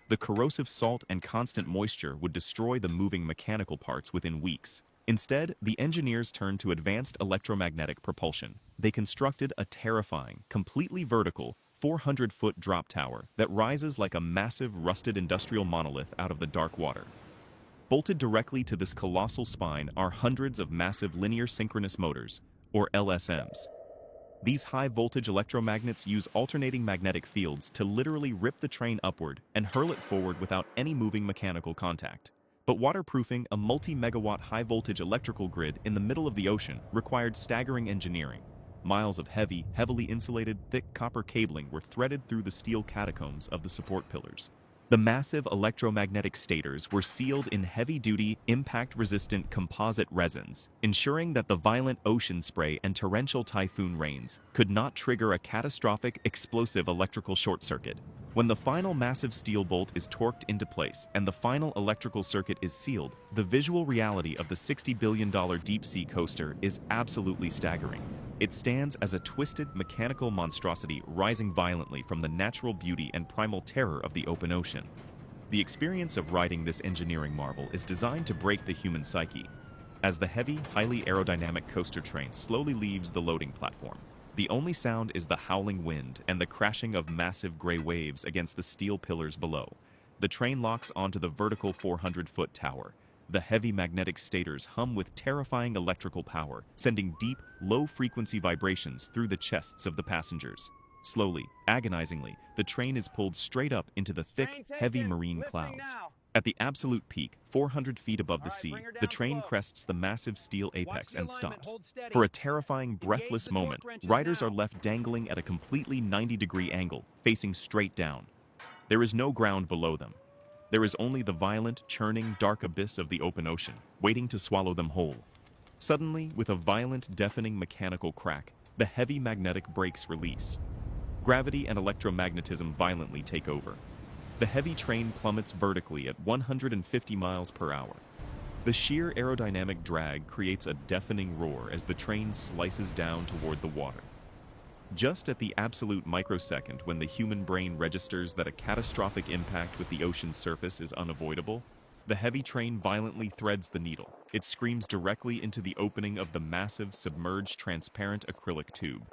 The corrosive salt and constant moisture would destroy the moving mechanical parts within weeks. Instead, the engineers turned to advanced electromagnetic propulsion. They constructed a terrifying, completely vertical, 400-foot drop tower that rises like a massive rusted industrial monolith out of the dark water. Bolted directly to this colossal spine are hundreds of massive linear synchronous motors, or LSMs. These high-voltage electromagnets use alternating magnetic fields to literally rip the train upward and hurl it forward without any moving mechanical contact. But waterproofing a multi-megawatt high-voltage electrical grid in the middle of the ocean required staggering engineering. Miles of heavily insulated, thick copper cabling were threaded through the steel catacombs of the support pillars. The massive electromagnetic stators were sealed in heavy-duty, impact-resistant composite resins, ensuring that the violent ocean spray and torrential typhoon rains could not trigger a catastrophic, explosive electrical short circuit. When the final massive steel bolt is torqued into place and the final electrical circuit is sealed, the visual reality of the $60 billion deep-sea coaster is absolutely staggering. It stands as a twisted, mechanical monstrosity rising violently from the natural beauty and primal terror of the open ocean. The experience of riding this engineering marvel is designed to break the human psyche. As the heavy, highly aerodynamic coaster train slowly leaves the loading platform, the only sound is the howling wind and the crashing of massive gray waves against the steel pillars below. The train locks onto the vertical 400-foot tower. The heavy magnetic stators hum with terrifying electrical power, sending deep, low-frequency vibrations through the chests of the passengers. Slowly, agonizingly, the train is pulled straight up into the thick, heavy marine clouds. At the absolute peak, 400 feet above the sea, the train crests the massive steel apex and stops. For a terrifying, breathless moment, riders are left dangling at a completely 90-degree angle, facing straight down. There is no ground below them. There is only the violent, churning, dark abyss of the open ocean, waiting to swallow them whole. Suddenly, with a violent, deafening mechanical crack, the heavy magnetic brakes release. Gravity and electromagnetism violently take over. The heavy train plummets vertically at 150 miles per hour. The sheer aerodynamic drag creates a deafening roar as the train slices down toward the water. Just at the absolute microsecond when the human brain registers that a catastrophic impact with the ocean's surface is unavoidable, the heavy train violently threads the needle. It screams directly into the opening of the massive, submerged, transparent acrylic tube.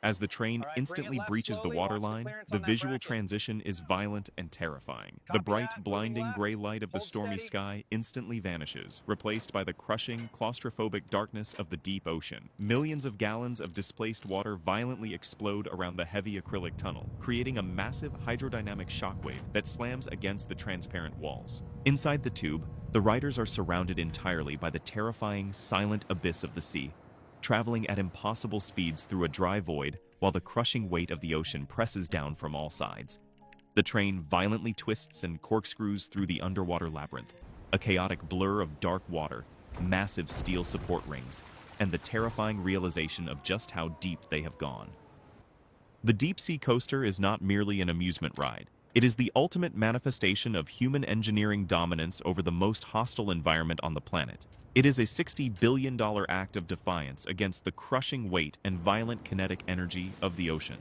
As the train instantly breaches the waterline, the visual transition is violent and terrifying. The bright, blinding gray light of the stormy sky instantly vanishes, replaced by the crushing, claustrophobic darkness of the deep ocean. Millions of gallons of displaced water violently explode around the heavy acrylic tunnel, creating a massive hydrodynamic shockwave that slams against the transparent walls. Inside the tube, the riders are surrounded entirely by the terrifying, silent abyss of the sea, traveling at impossible speeds through a dry void while the crushing weight of the ocean presses down from all sides. The train violently twists and corkscrews through the underwater labyrinth, a chaotic blur of dark water, massive steel support rings, and the terrifying realization of just how deep they have gone. The deep-sea coaster is not merely an amusement ride. It is the ultimate manifestation of human engineering dominance over the most hostile environment on the planet. It is a $60 billion act of defiance against the crushing weight and violent kinetic energy of the ocean.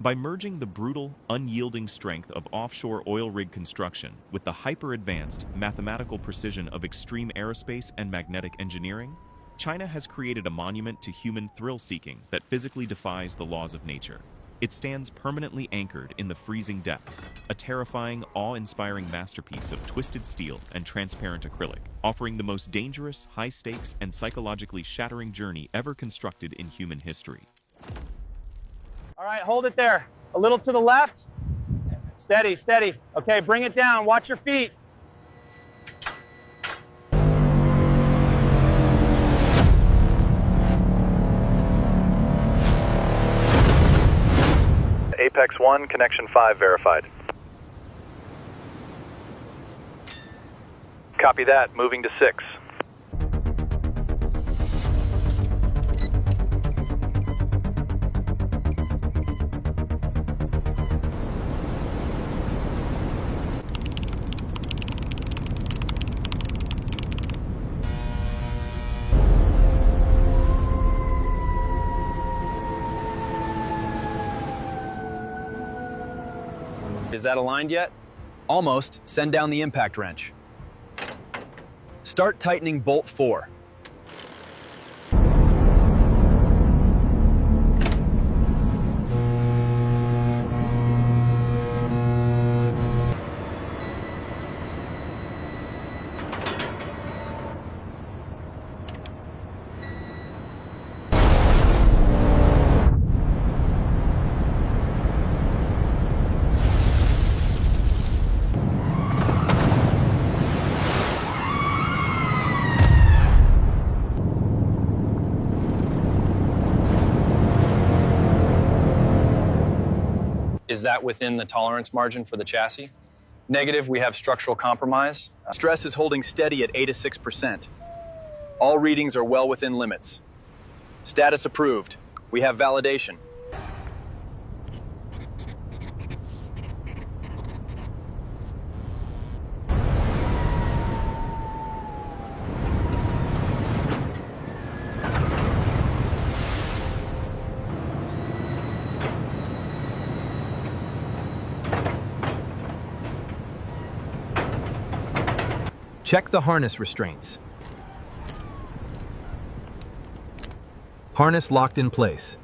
By merging the brutal, unyielding strength of offshore oil rig construction with the hyper-advanced mathematical precision of extreme aerospace and magnetic engineering, China has created a monument to human thrill-seeking that physically defies the laws of nature. It stands permanently anchored in the freezing depths, a terrifying, awe-inspiring masterpiece of twisted steel and transparent acrylic, offering the most dangerous, high-stakes, and psychologically shattering journey ever constructed in human history. All right, hold it there. A little to the left. Steady, steady. Okay, bring it down. Watch your feet. Apex 1, connection 5 verified. Copy that, moving to 6. Is that aligned yet? Almost. Send down the impact wrench. Start tightening bolt 4. Is that within the tolerance margin for the chassis? Negative, we have structural compromise. Stress is holding steady at 8 to 6%. All readings are well within limits. Status approved. We have validation. Check the harness restraints. Harness locked in place.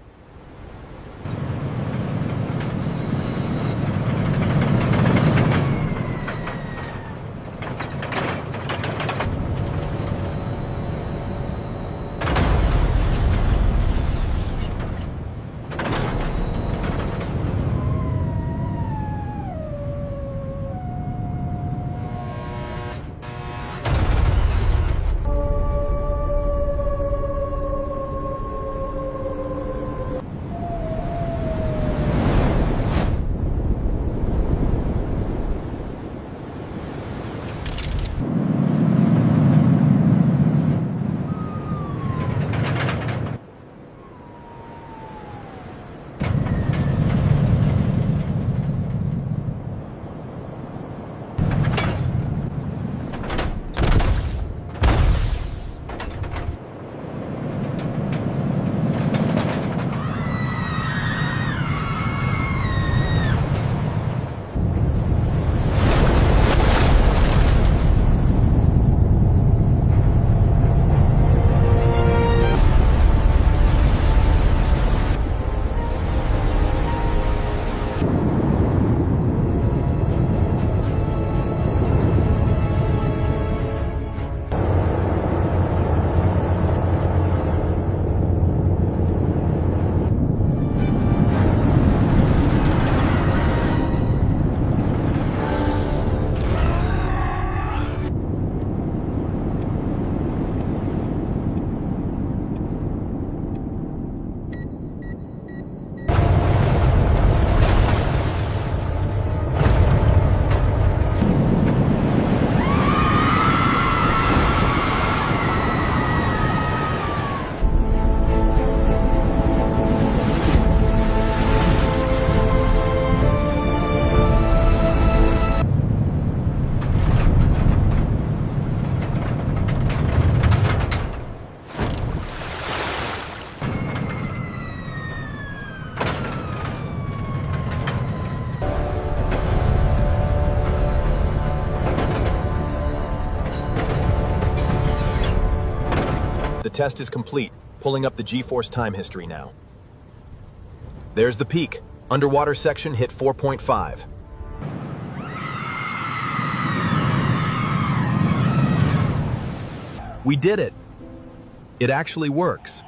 The test is complete. Pulling up the G-force time history now. There's the peak. Underwater section hit 4.5. We did it. It actually works.